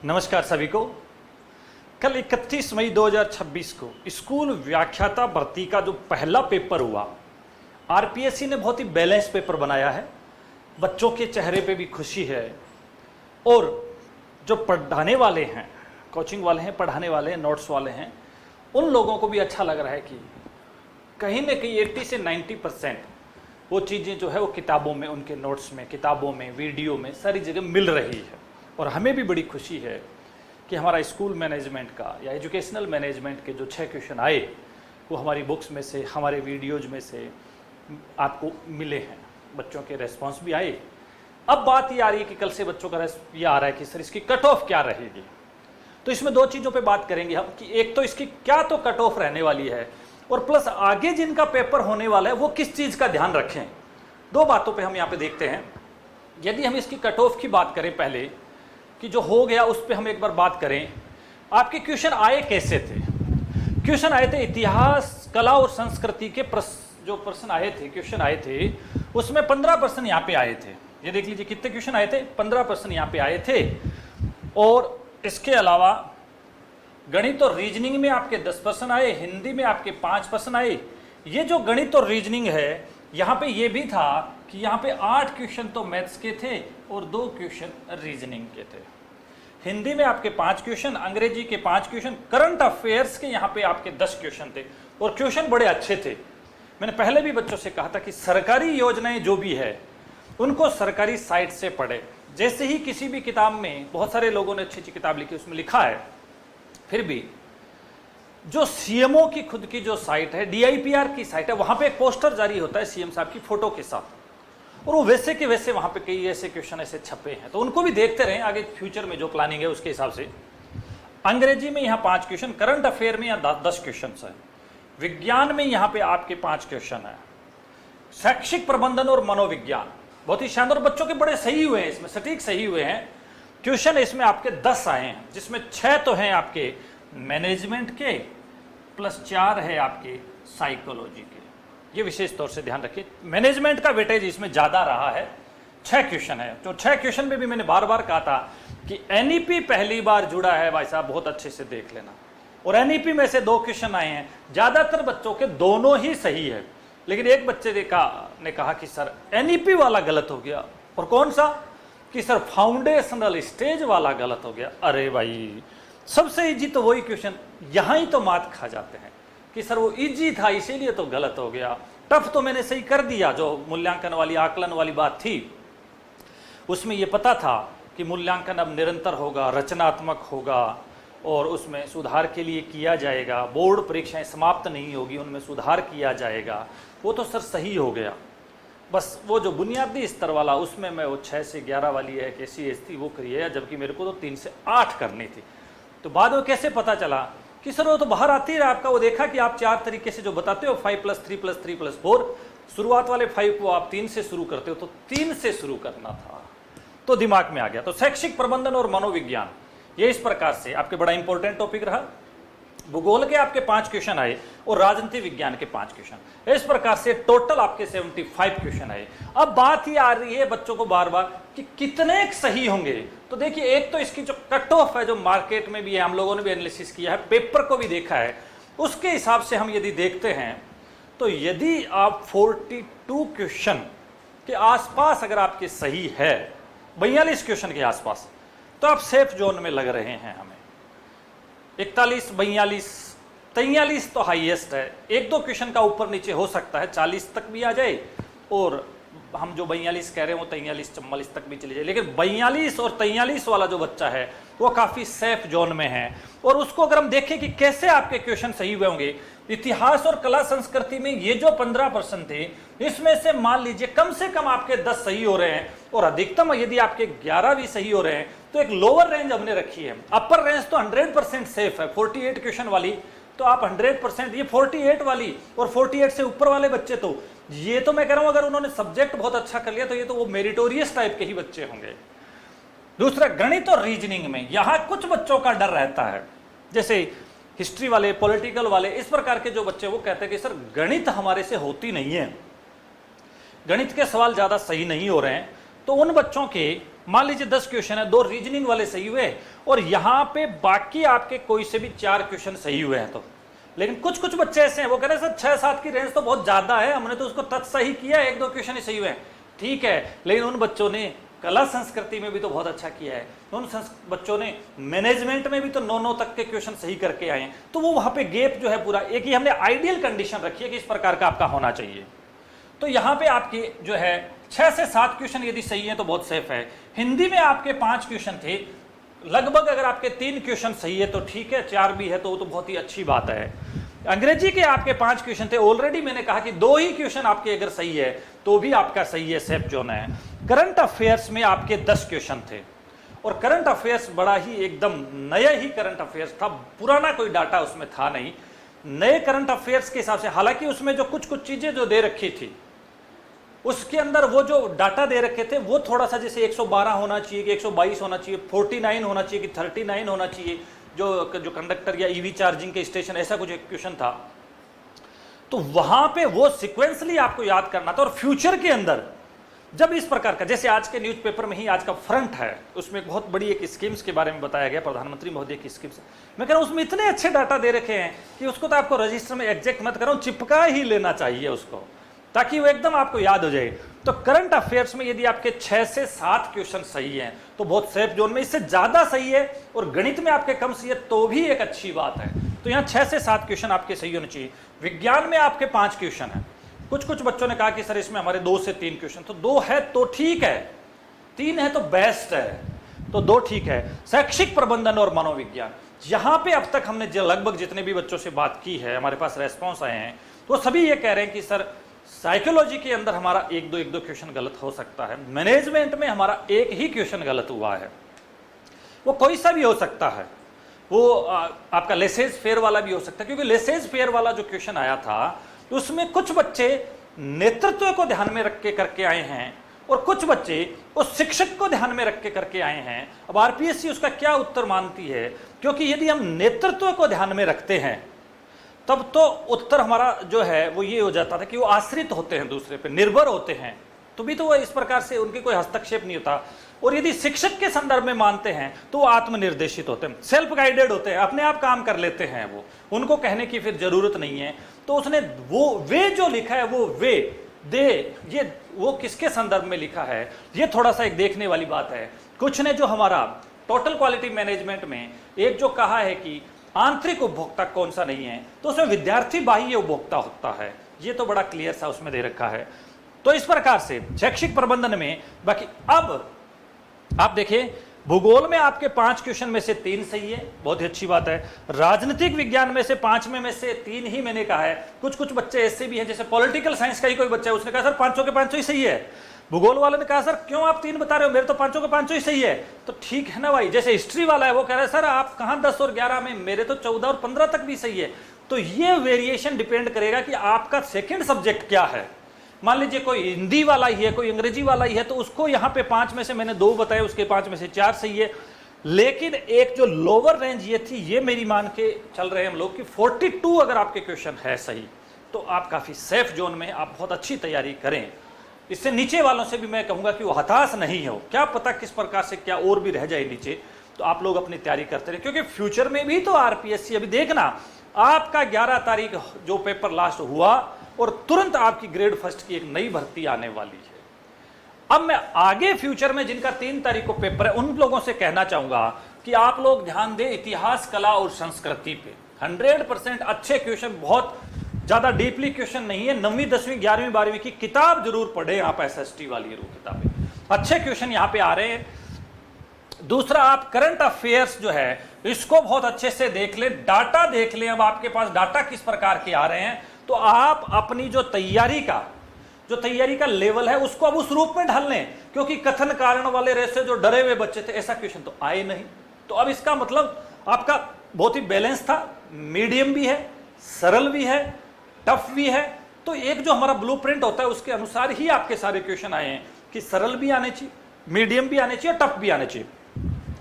नमस्कार सभी को। कल 31 मई 2026 को स्कूल व्याख्याता भर्ती का जो पहला पेपर हुआ, आरपीएससी ने बहुत ही बैलेंस पेपर बनाया है। बच्चों के चेहरे पे भी खुशी है और जो पढ़ाने वाले हैं, कोचिंग वाले हैं, पढ़ाने वाले हैं, नोट्स वाले हैं, उन लोगों को भी अच्छा लग रहा है कि कहीं ना कहीं 80 से 90% वो चीज़ें जो है वो किताबों में, उनके नोट्स में, किताबों में, वीडियो में, सारी जगह मिल रही है। और हमें भी बड़ी खुशी है कि हमारा स्कूल मैनेजमेंट का या एजुकेशनल मैनेजमेंट के जो 6 क्वेश्चन आए वो हमारी बुक्स में से, हमारे वीडियोज में से आपको मिले हैं। बच्चों के रेस्पॉन्स भी आए। अब बात ये आ रही है कि कल से बच्चों का ये आ रहा है कि सर इसकी कट ऑफ क्या रहेगी। तो इसमें 2 चीज़ों पे बात करेंगे हम कि एक तो इसकी क्या तो कट ऑफ रहने वाली है और प्लस आगे जिनका पेपर होने वाला है वो किस चीज़ का ध्यान रखें। 2 बातों पे हम यहाँ पे देखते हैं। यदि हम इसकी कट ऑफ की बात करें पहले कि जो हो गया उस पर हम एक बार बात करें। आपके क्वेश्चन आए कैसे थे? क्वेश्चन आए थे इतिहास, कला और संस्कृति के जो प्रश्न आए थे, क्वेश्चन आए थे, उसमें 15 प्रश्न यहाँ पे आए थे। ये देख लीजिए कितने क्वेश्चन आए थे, 15 प्रश्न यहाँ पे आए थे। और इसके अलावा गणित और रीजनिंग में आपके 10 प्रश्न आए, हिंदी में आपके 5 प्रश्न आए। ये जो गणित और रीजनिंग है, यहाँ पे ये भी था कि यहाँ पे 8 क्वेश्चन तो मैथ्स के थे और 2 क्वेश्चन रीजनिंग के थे। हिंदी में आपके 5 क्वेश्चन, अंग्रेजी के 5 क्वेश्चन, करंट अफेयर्स के यहाँ पे आपके 10 क्वेश्चन थे और क्वेश्चन बड़े अच्छे थे। मैंने पहले भी बच्चों से कहा था कि सरकारी योजनाएं जो भी है उनको सरकारी साइट से पढ़े। जैसे ही किसी भी किताब में, बहुत सारे लोगों ने अच्छी अच्छी किताब लिखी, उसमें लिखा है, फिर भी जो सीएमओ की खुद की जो साइट है, डीआईपीआर की साइट है, वहां पे एक पोस्टर जारी होता है सीएम साहब की फोटो के साथ, और वो वैसे के वैसे वहां पे कई ऐसे क्वेश्चन ऐसे छपे हैं। तो उनको भी देखते रहें, आगे फ्यूचर में जो प्लानिंग है उसके हिसाब से। अंग्रेजी में यहाँ 5 क्वेश्चन, करंट अफेयर में यहाँ 10 क्वेश्चन है, विज्ञान में यहाँ पे आपके 5 क्वेश्चन है, शैक्षिक प्रबंधन और मनोविज्ञान बहुत ही शानदार, बच्चों के बड़े सही हुए हैं, इसमें सटीक सही हुए हैं क्वेश्चन। इसमें आपके 10 आए हैं, जिसमें 6 तो हैं आपके मैनेजमेंट के, प्लस 4 है आपके साइकोलॉजी के। ये विशेष तौर से ध्यान रखिए, मैनेजमेंट का वेटेज इसमें ज्यादा रहा है। 6 क्वेश्चन है, तो 6 क्वेश्चन में भी मैंने बार बार कहा था कि एनईपी पहली बार जुड़ा है भाई साहब, बहुत अच्छे से देख लेना। और एनईपी में से 2 क्वेश्चन आए हैं, ज्यादातर बच्चों के दोनों ही सही है, लेकिन एक बच्चे ने कहा कि सर एनईपी वाला गलत हो गया। और कौन सा? कि सर फाउंडेशनल स्टेज वाला गलत हो गया। अरे भाई, सबसे इजी तो वही क्वेश्चन, यहां ही तो मात खा जाते हैं कि सर वो इजी था इसीलिए तो गलत हो गया। टफ तो मैंने सही कर दिया, जो मूल्यांकन वाली, आकलन वाली बात थी, उसमें ये पता था कि मूल्यांकन अब निरंतर होगा, रचनात्मक होगा और उसमें सुधार के लिए किया जाएगा। बोर्ड परीक्षाएं समाप्त नहीं होगी, उनमें सुधार किया जाएगा। वो तो सर सही हो गया। बस वो जो बुनियादी स्तर वाला, उसमें मैं वो 6 से 11 वाली है कैसी थी वो करी है, जबकि मेरे को तो 3 से 8 करनी थी। तो बाद में कैसे पता चला कि सर वो तो बाहर आती है आपका, वो देखा कि आप 4 तरीके से जो बताते हो, 5+3+3+4, शुरुआत वाले 5 को आप 3 से शुरू करते हो, तो 3 से शुरू करना था, तो दिमाग में आ गया। तो शैक्षिक प्रबंधन और मनोविज्ञान, ये इस प्रकार से आपके बड़ा इंपॉर्टेंट टॉपिक रहा। भूगोल के आपके 5 क्वेश्चन आए और राजनीति विज्ञान के 5 क्वेश्चन। इस प्रकार से टोटल आपके 75 क्वेश्चन आए। अब बात ही आ रही है बच्चों को बार बार कि कितने सही होंगे। तो देखिए, एक तो इसकी जो कट ऑफ है, जो मार्केट में भी है, हम लोगों ने भी एनालिसिस किया है, पेपर को भी देखा है, उसके हिसाब से हम यदि देखते हैं तो यदि आप 42 क्वेश्चन के आसपास अगर आपके सही है, 42 क्वेश्चन के आसपास, तो आप सेफ जोन में लग रहे हैं। हमें 41, 42, 43 तो हाईएस्ट है। 1-2 क्वेश्चन का ऊपर नीचे हो सकता है, 40 तक भी आ जाए, और हम जो 42 कह रहे हैं वो 43-44 तक भी चले जाए। लेकिन 42 और 43 वाला जो बच्चा है वो काफ़ी सेफ जोन में है। और उसको अगर हम देखें कि कैसे आपके क्वेश्चन सही हुए होंगे, इतिहास और कला संस्कृति में ये जो 15% थे, इसमें से मान लीजिए कम से कम आपके 10 सही हो रहे हैं और अधिकतम यदि आपके 11 भी सही हो रहे हैं, तो एक लोअर रेंज हमने रखी है। अपर रेंज तो 100% सेफ है, 48 क्वेश्चन वाली तो आप 100%, ये 48 वाली और 48 से ऊपर वाले बच्चे, तो ये तो मैं कह रहा हूं अगर उन्होंने सब्जेक्ट बहुत अच्छा कर लिया तो ये तो वो मेरिटोरियस टाइप के ही बच्चे होंगे। दूसरा, गणित और रीजनिंग में यहां कुछ बच्चों का डर रहता है, जैसे हिस्ट्री वाले, पॉलिटिकल वाले, इस प्रकार के जो बच्चे, वो कहते हैं कि सर गणित हमारे से होती नहीं है, गणित के सवाल ज्यादा सही नहीं हो रहे हैं। तो उन बच्चों के मान लीजिए 10 क्वेश्चन है, 2 रीजनिंग वाले सही हुए और यहां पे बाकी आपके कोई से भी 4 क्वेश्चन सही हुए हैं। तो लेकिन कुछ कुछ बच्चे ऐसे हैं वो कह रहे हैं सर 6-7 की रेंज तो बहुत ज्यादा है, हमने तो उसको तत् सही किया, 1-2 क्वेश्चन ही सही हुए हैं। ठीक है, लेकिन उन बच्चों ने कला संस्कृति में भी तो बहुत अच्छा किया है, उन बच्चों ने मैनेजमेंट में भी तो 9-9 तक के क्वेश्चन सही करके आए हैं। तो वो वहां पे गैप जो है पूरा एक ही हमने आइडियल कंडीशन रखी है कि इस प्रकार का आपका होना चाहिए। तो यहां पे आपके जो है 6 से 7 क्वेश्चन यदि सही है तो बहुत सेफ है। हिंदी में आपके 5 क्वेश्चन थे, लगभग अगर आपके 3 क्वेश्चन सही है तो ठीक है, 4 भी है तो वो तो बहुत ही अच्छी बात है। अंग्रेजी के आपके 5 क्वेश्चन थे, ऑलरेडी मैंने कहा कि 2 ही क्वेश्चन आपके अगर सही है तो भी आपका सही है, सेफ जोन है। करंट अफेयर्स में आपके 10 क्वेश्चन थे और करंट अफेयर्स बड़ा ही एकदम नया ही करंट अफेयर्स था, पुराना कोई डाटा उसमें था नहीं। नए करंट अफेयर्स के हिसाब से, हालांकि उसमें जो कुछ कुछ चीजें जो दे रखी थी उसके अंदर वो जो डाटा दे रखे थे वो थोड़ा सा जैसे 112 होना चाहिए कि 122 होना चाहिए, 49 होना चाहिए कि 39 होना चाहिए, जो कंडक्टर या ईवी चार्जिंग के स्टेशन, ऐसा कुछ एक क्वेश्चन था। तो वहां पे वो सिक्वेंसली आपको याद करना था। और फ्यूचर के अंदर जब इस प्रकार का, जैसे आज के न्यूज़पेपर में ही आज का फ्रंट है, उसमें एक बहुत बड़ी एक स्कीम्स के बारे में बताया गया, प्रधानमंत्री महोदय की स्कीम्स। मैं कह रहा हूं उसमें इतने अच्छे डाटा दे रखे हैं कि उसको तो आपको रजिस्टर में एग्जैक्ट मत करो, चिपका ही लेना चाहिए उसको, ताकि वो एकदम आपको याद हो जाए। तो करंट अफेयर्स में यदि आपके 6 से 7 क्वेश्चन सही हैं तो बहुत सेफ जोन में, इससे ज्यादा सही है और गणित में आपके कम सही है तो भी एक अच्छी बात है। तो यहाँ 6 से 7 क्वेश्चन आपके सही होने चाहिए। विज्ञान में आपके 5 क्वेश्चन है, कुछ कुछ बच्चों ने कहा कि सर इसमें हमारे 2 से 3 क्वेश्चन, तो 2 है तो ठीक है, 3 है तो बेस्ट है, तो 2 ठीक है। शैक्षिक प्रबंधन और मनोविज्ञान, यहां पे अब तक हमने लगभग जितने भी बच्चों से बात की है, हमारे पास रेस्पॉन्स आए हैं, तो सभी ये कह रहे हैं कि सर साइकोलॉजी के अंदर हमारा 1-2 क्वेश्चन गलत हो सकता है, मैनेजमेंट में हमारा 1 ही क्वेश्चन गलत हुआ है, वो कोई सा भी हो सकता है, वो आपका लेसेज फेयर वाला भी हो सकता है, क्योंकि लेसेज फेयर वाला जो क्वेश्चन आया था उसमें कुछ बच्चे नेतृत्व को ध्यान में रख के करके आए हैं और कुछ बच्चे उस शिक्षक को ध्यान में रख के करके आए हैं। अब आरपीएससी उसका क्या उत्तर मानती है, क्योंकि यदि हम नेतृत्व को ध्यान में रखते हैं तब तो उत्तर हमारा जो है वो ये हो जाता था कि वो आश्रित होते हैं, दूसरे पे निर्भर होते हैं, तो भी तो वो इस प्रकार से उनके कोई हस्तक्षेप नहीं होता। और यदि शिक्षक के संदर्भ में मानते हैं तो वो आत्मनिर्देशित होते हैं, सेल्फ गाइडेड होते हैं, अपने आप काम कर लेते हैं, वो उनको कहने की फिर जरूरत नहीं है। तो उसने वो वे जो लिखा है वो वे दे, ये वो किसके संदर्भ में लिखा है, ये थोड़ा सा एक देखने वाली बात है। कुछ ने जो हमारा टोटल क्वालिटी मैनेजमेंट में एक जो कहा है कि आंतरिक उपभोक्ता कौन सा नहीं है, तो उसमें विद्यार्थी बाह्य उपभोक्ता होता है, ये तो बड़ा क्लियर सा उसमें दे रखा है। तो इस प्रकार से शैक्षिक प्रबंधन में बाकी, अब आप देखिए भूगोल में आपके 5 क्वेश्चन में से 3 सही है, बहुत ही अच्छी बात है। राजनीतिक विज्ञान में से 5 में से 3 ही मैंने कहा है। कुछ कुछ बच्चे ऐसे भी हैं, जैसे पॉलिटिकल साइंस का ही कोई बच्चा है, उसने कहा सर 5 के 5 ही सही है। भूगोल वाले ने कहा सर क्यों आप 3 बता रहे हो, मेरे तो 5 के 5 ही सही है। तो ठीक है ना भाई। जैसे हिस्ट्री वाला है वो कह रहा है सर आप कहाँ 10 और 11 में, मेरे तो 14 और 15 तक भी सही है। तो ये वेरिएशन डिपेंड करेगा कि आपका सेकेंड सब्जेक्ट क्या है। मान लीजिए कोई हिंदी वाला ही है, कोई अंग्रेजी वाला ही है, तो उसको यहाँ पे 5 में से मैंने 2 बताए, उसके 5 में से 4 सही है। लेकिन एक जो लोअर रेंज ये थी, ये मेरी मान के चल रहे हैं हम लोग कि 42 अगर आपके क्वेश्चन है सही तो आप काफी सेफ जोन में, आप बहुत अच्छी तैयारी करें। इससे नीचे वालों से भी मैं कहूंगा कि वो हताश नहीं हो, क्या पता किस प्रकार से क्या और भी रह जाए नीचे, तो आप लोग अपनी तैयारी करते रहे, क्योंकि फ्यूचर में भी तो आरपीएससी, अभी देखना आपका 11 तारीख जो पेपर लास्ट हुआ और तुरंत आपकी ग्रेड फर्स्ट की एक नई भर्ती आने वाली है। अब मैं आगे फ्यूचर में जिनका 3 तारीख को पेपर है उन लोगों से कहना चाहूंगा कि आप लोग ध्यान दें इतिहास, कला और संस्कृति पे। 100% अच्छे क्वेश्चन, बहुत ज्यादा डीपली क्वेश्चन नहीं है। 9वीं 10वीं 11वीं 12वीं की किताब जरूर पढ़े आप, एसएसटी वाली किताबें, अच्छे क्वेश्चन यहाँ पे आ रहे हैं। दूसरा, आप करंट अफेयर्स जो है इसको बहुत अच्छे से देख लें, डाटा देख लें। अब आपके पास डाटा किस प्रकार के आ रहे हैं, तो आप अपनी जो तैयारी का लेवल है उसको अब उस रूप में ढाल लें, क्योंकि कथन कारण वाले रेसे जो डरे हुए बच्चे थे, ऐसा क्वेश्चन तो आए नहीं। तो अब इसका मतलब आपका बहुत ही बैलेंस था, मीडियम भी है, सरल भी है, टफ भी है। तो एक जो हमारा ब्लूप्रिंट होता है उसके अनुसार ही आपके सारे क्वेश्चन आए हैं कि सरल भी आने चाहिए, मीडियम भी आने चाहिए, टफ भी आने चाहिए।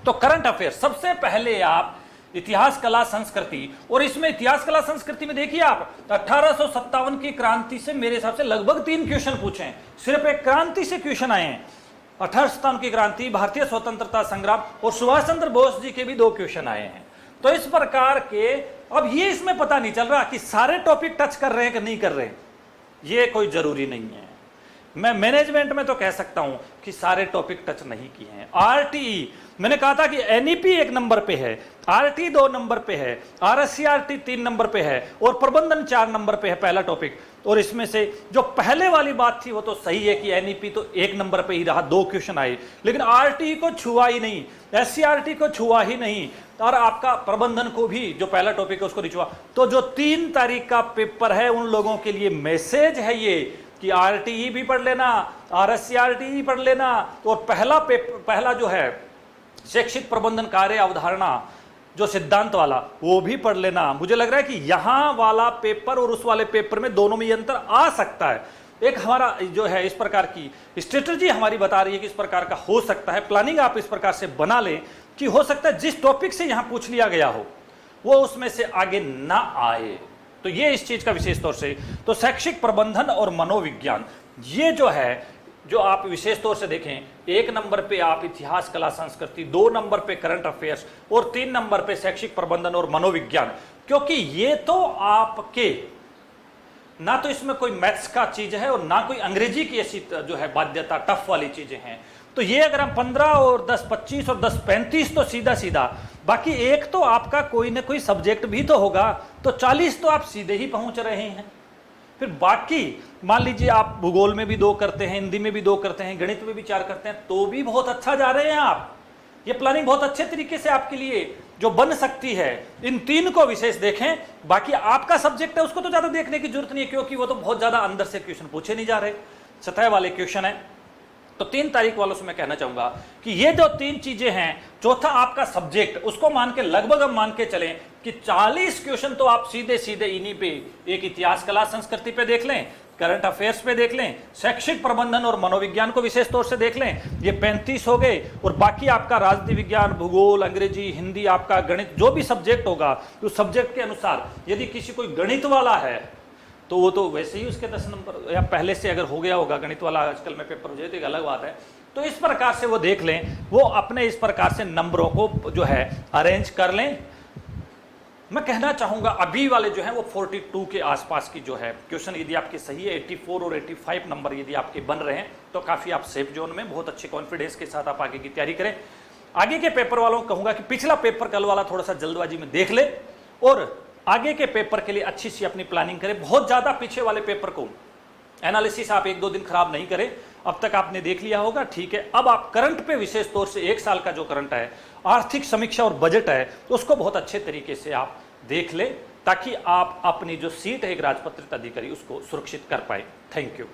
तो करंट अफेयर सबसे पहले आप इतिहास, कला, संस्कृति, और इसमें इतिहास, कला, संस्कृति में देखिए आप 1857 की क्रांति से मेरे हिसाब से लगभग 3 क्वेश्चन पूछे हैं, सिर्फ एक क्रांति से क्वेश्चन आए हैं। 1857 की क्रांति, भारतीय स्वतंत्रता संग्राम और सुभाष चंद्र बोस जी के भी 2 क्वेश्चन आए हैं। तो इस प्रकार के, अब ये इसमें पता नहीं चल रहा कि सारे टॉपिक टच कर रहे हैं कि नहीं कर रहे हैं, ये कोई जरूरी नहीं है। मैं मैनेजमेंट में तो कह सकता हूं कि सारे टॉपिक टच नहीं किए हैं। आरटीई, मैंने कहा था कि एनईपी 1 नंबर पे है, आरटी 2 नंबर पे है, आरएससीआरटी 3 नंबर पे है और प्रबंधन 4 नंबर पे है पहला टॉपिक। और इसमें से जो पहले वाली बात थी वो तो सही है कि एनईपी तो 1 नंबर पे ही रहा, 2 क्वेश्चन आए, लेकिन आरटी को छुआ ही नहीं, एससीआरटी को छुआ ही नहीं, और आपका प्रबंधन को भी जो पहला टॉपिक है उसको नहीं छुआ। तो जो 3 तारीख का पेपर है उन लोगों के लिए मैसेज है ये कि आरटीई भी पढ़ लेना, आरएससीआरटी पढ़ लेना, और पहला जो है शैक्षिक प्रबंधन कार्य अवधारणा जो सिद्धांत वाला वो भी पढ़ लेना। मुझे लग रहा है कि यहां वाला पेपर और उस वाले पेपर में दोनों में ये अंतर आ सकता है। एक हमारा जो है इस प्रकार की स्ट्रेटजी हमारी बता रही है कि इस प्रकार का हो सकता है, प्लानिंग आप इस प्रकार से बना लें कि हो सकता है जिस टॉपिक से यहां पूछ लिया गया हो वो उसमें से आगे ना आए। तो ये इस चीज का विशेष तौर से, तो शैक्षिक प्रबंधन और मनोविज्ञान, ये जो है जो आप विशेष तौर से देखें, 1 नंबर पे आप इतिहास, कला, संस्कृति, 2 नंबर पे करंट अफेयर्स और 3 नंबर पे शैक्षिक प्रबंधन और मनोविज्ञान, क्योंकि ये तो आपके ना तो इसमें कोई मैथ्स का चीज है और ना कोई अंग्रेजी की ऐसी जो है बाध्यता टफ वाली चीजें हैं। तो ये अगर हम 15 और 10 25 और 10 35 तो सीधा सीधा, बाकी एक तो आपका कोई ना कोई सब्जेक्ट भी तो होगा, तो 40 तो आप सीधे ही पहुंच रहे हैं। फिर बाकी मान लीजिए आप भूगोल में भी 2 करते हैं, हिंदी में भी 2 करते हैं, गणित में भी 4 करते हैं, तो भी बहुत अच्छा जा रहे हैं आप। ये प्लानिंग बहुत अच्छे तरीके से आपके लिए जो बन सकती है। इन 3 को विशेष देखें, बाकी आपका सब्जेक्ट है उसको तो ज्यादा देखने की जरूरत नहीं है, क्योंकि वो तो बहुत ज्यादा अंदर से क्वेश्चन पूछे नहीं जा रहे, सतह वाले क्वेश्चन है। तो 3 तारीख वालों से मैं कहना चाहूंगा कि ये जो 3 चीजें हैं, चौथा आपका सब्जेक्ट, उसको मान के लगभग हम मान के चलें कि 40 क्वेश्चन तो आप सीधे सीधे इन्हीं पे, एक इतिहास, कला, संस्कृति पे देख लें, करंट अफेयर्स पे देख लें, शैक्षिक प्रबंधन और मनोविज्ञान को विशेष तौर से देख लें, ये 35 हो गए। और बाकी आपका राजनीति विज्ञान, भूगोल, अंग्रेजी, हिंदी, आपका गणित, जो भी सब्जेक्ट होगा उस सब्जेक्ट के अनुसार, यदि किसी कोई गणित वाला है तो वो तो वैसे ही उसके 10 नंबर या पहले से अगर हो गया होगा गणित वाला, आजकल में पेपर हो जाए तो एक अलग बात है। तो इस प्रकार से वो देख लें, वो अपने इस प्रकार से नंबरों को जो है अरेंज कर लें। मैं कहना चाहूंगा अभी वाले जो है वो 42 के आसपास की जो है क्वेश्चन यदि आपके सही है, 84 और 85 नंबर यदि आपके बन रहे हैं तो काफी आप सेफ जोन में, बहुत अच्छे कॉन्फिडेंस के साथ आप आगे की तैयारी करें। आगे के पेपर वालों को कहूंगा कि पिछला पेपर कल वाला थोड़ा सा जल्दबाजी में देख ले और आगे के पेपर के लिए अच्छी सी अपनी प्लानिंग करें। बहुत ज्यादा पीछे वाले पेपर को एनालिसिस आप 1-2 दिन खराब नहीं करें, अब तक आपने देख लिया होगा, ठीक है। अब आप करंट पे विशेष तौर से 1 साल का जो करंट है, आर्थिक समीक्षा और बजट है, उसको बहुत अच्छे तरीके से आप देख लें ताकि आप अपनी जो सीट है एक राजपत्रित अधिकारी उसको सुरक्षित कर पाए। Thank you.